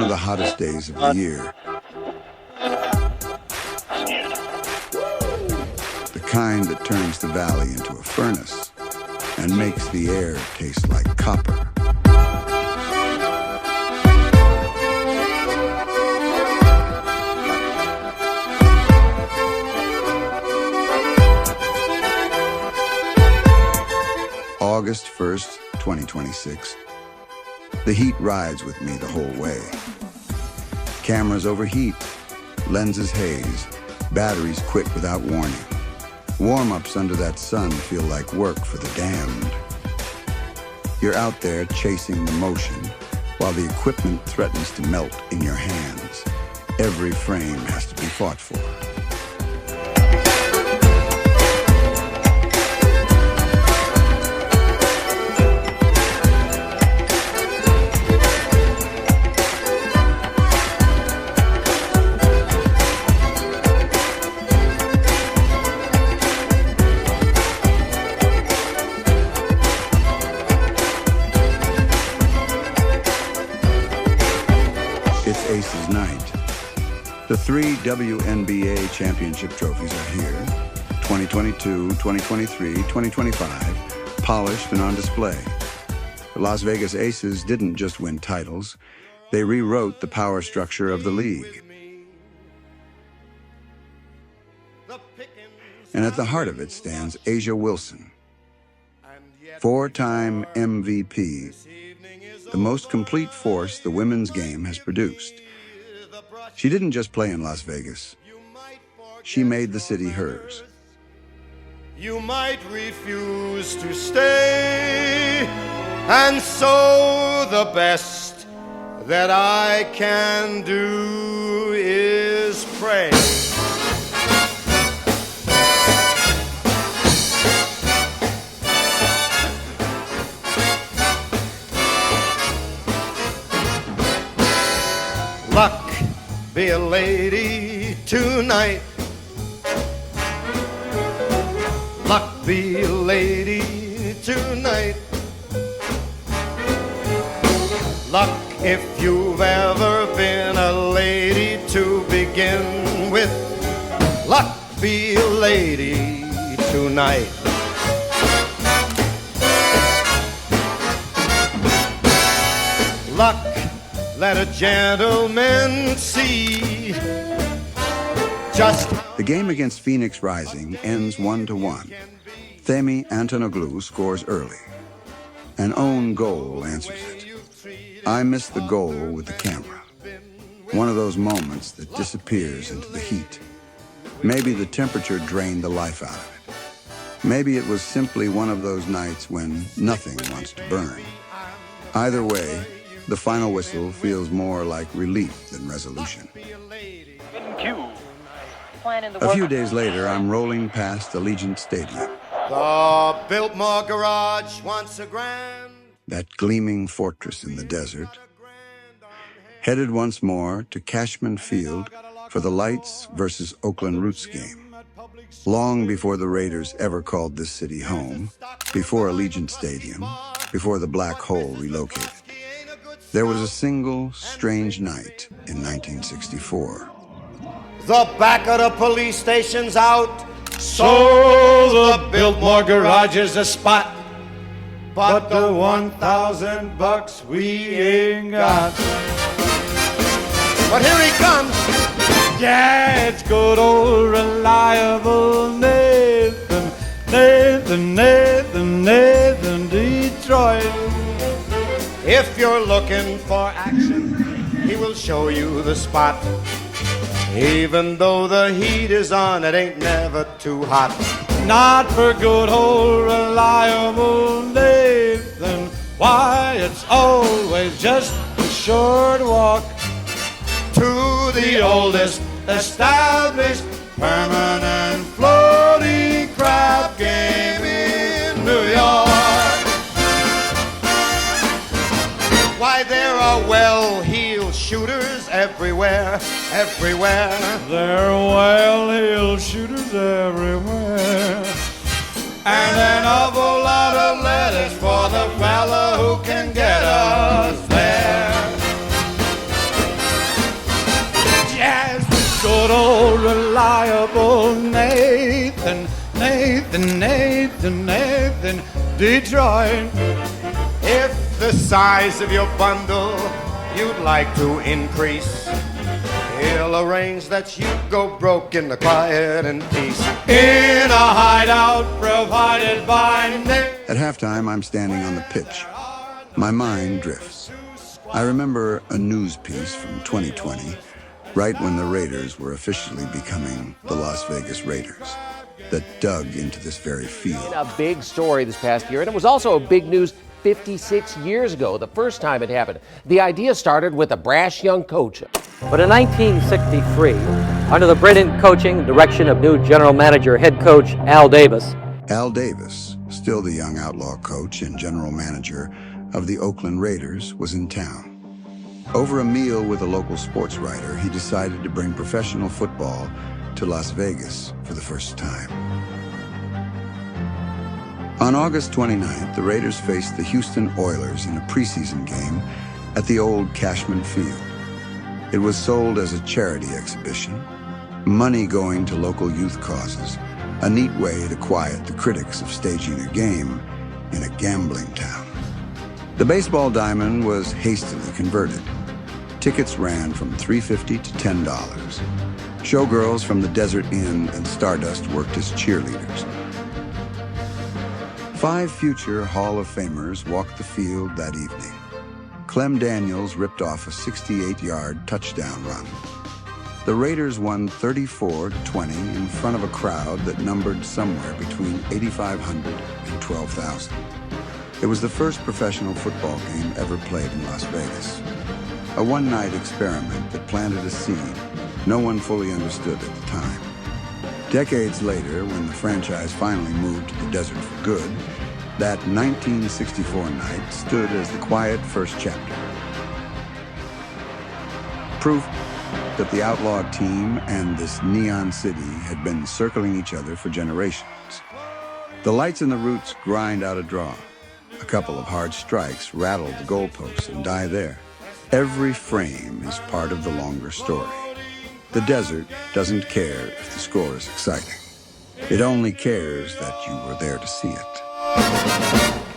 one of the hottest days of the year. The kind that turns the valley into a furnace and makes the air taste like copper. August 1st, 2026. The heat rides with me the whole way. Cameras overheat, lenses haze, batteries quit without warning. Warm-ups under that sun feel like work for the damned. You're out there chasing the motion while the equipment threatens to melt in your hands. Every frame has to be fought for. Aces night. The 3 WNBA championship trophies are here. 2022, 2023, 2025, polished and on display. The Las Vegas Aces didn't just win titles, they rewrote the power structure of the league. And at the heart of it stands A'ja Wilson, 4-time MVP, the most complete force the women's game has produced. She didn't just play in Las Vegas. She made the city hers. You might refuse to stay, and so the best that I can do is pray. Luck be a lady tonight. Luck be a lady tonight. Luck if you've ever been a lady to begin with. Luck be a lady tonight. Luck, let a gentleman see. Just the game against Phoenix Rising ends 1-1. Themi Antonoglou scores early. An own goal answers it. I missed the goal with the camera. One of those moments that disappears into the heat. Maybe the temperature drained the life out of it. Maybe it was simply one of those nights when nothing wants to burn. Either way, the final whistle feels more like relief than resolution. A few days later, I'm rolling past Allegiant Stadium. the Biltmore Garage once a grand. That gleaming fortress in the desert. Headed once more to Cashman Field for the Lights versus Oakland Roots game. Long before the Raiders ever called this city home, before Allegiant Stadium, before the Black Hole relocated. There was a single strange night in 1964. The back of the police station's out, so the Biltmore Garage is the spot. But the $1,000 we ain't got. But here he comes. Yeah, it's good old reliable Nathan, Nathan, Nathan, Nathan, Detroit. If you're looking for action, he will show you the spot. Even though the heat is on, it ain't never too hot. Not for good old reliable Nathan. Why, it's always just a short walk To the oldest established permanent floating crab game in New York. Why, there are well-heeled shooters everywhere, everywhere. There are well-heeled shooters everywhere. And an awful lot of letters for the fella who can get us there. reliable Nathan, Nathan, Nathan, Nathan, Detroit. If the size of your bundle you'd like to increase, he'll arrange that you go broke in the quiet and peace. In a hideout provided by Nathan. At halftime, I'm standing on the pitch. My mind drifts. I remember a news piece from 2020, right when the Raiders were officially becoming the Las Vegas Raiders, that dug into this very field. A big story this past year, and it was also a big news 56 years ago, the first time it happened. The idea started with a brash young coach. But in 1963, under the brilliant coaching and direction of new general manager, head coach Al Davis. Al Davis, still the young outlaw coach and general manager of the Oakland Raiders, was in town. Over a meal with a local sports writer, he decided to bring professional football to Las Vegas for the first time. On August 29th, the Raiders faced the Houston Oilers in a preseason game at the old Cashman Field. It was sold as a charity exhibition, money going to local youth causes, a neat way to quiet the critics of staging a game in a gambling town. The baseball diamond was hastily converted. Tickets ran from $3.50 to $10. Showgirls from the Desert Inn and Stardust worked as cheerleaders. 5 future Hall of Famers walked the field that evening. Clem Daniels ripped off a 68-yard touchdown run. The Raiders won 34-20 in front of a crowd that numbered somewhere between 8,500 and 12,000. It was the first professional football game ever played in Las Vegas. A one-night experiment that planted a seed no one fully understood at the time. Decades later, when the franchise finally moved to the desert for good, that 1964 night stood as the quiet first chapter. Proof that the outlaw team and this neon city had been circling each other for generations. The lights and the roots grind out a draw. A couple of hard strikes rattle the goalposts and die there. Every frame is part of the longer story. The desert doesn't care if the score is exciting. It only cares that you were there to see it.